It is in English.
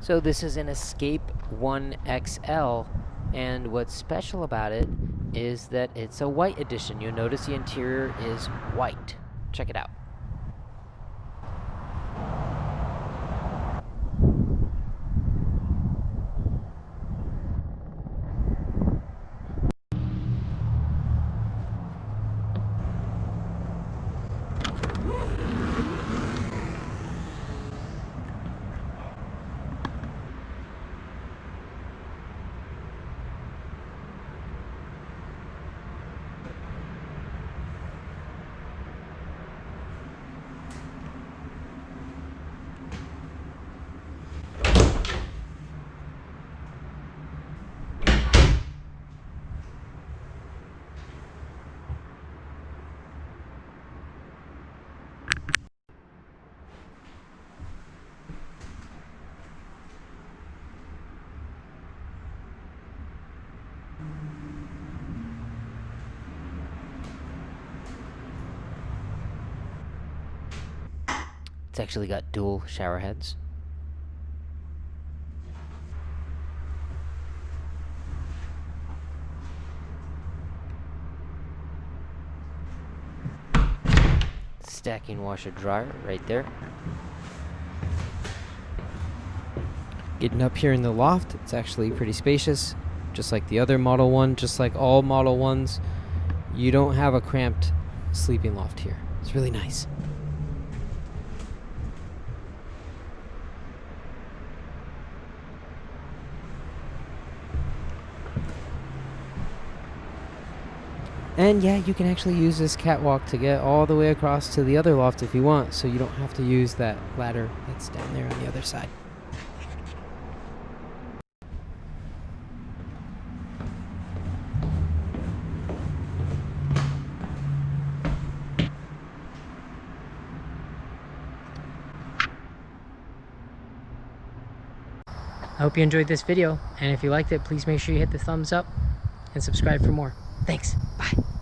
So this is an Escape 1XL, and what's special about it is that it's a white edition. You'll notice the interior is white. Check it out. It's actually got dual shower heads. Stacking washer dryer right there. Getting up here in the loft, it's actually pretty spacious, just like the other Model 1, just like all Model 1s. You don't have a cramped sleeping loft here. It's really nice. And yeah, you can actually use this catwalk to get all the way across to the other loft if you want, so you don't have to use that ladder that's down there on the other side. I hope you enjoyed this video, and if you liked it, please make sure you hit the thumbs up and subscribe for more. Thanks. Bye.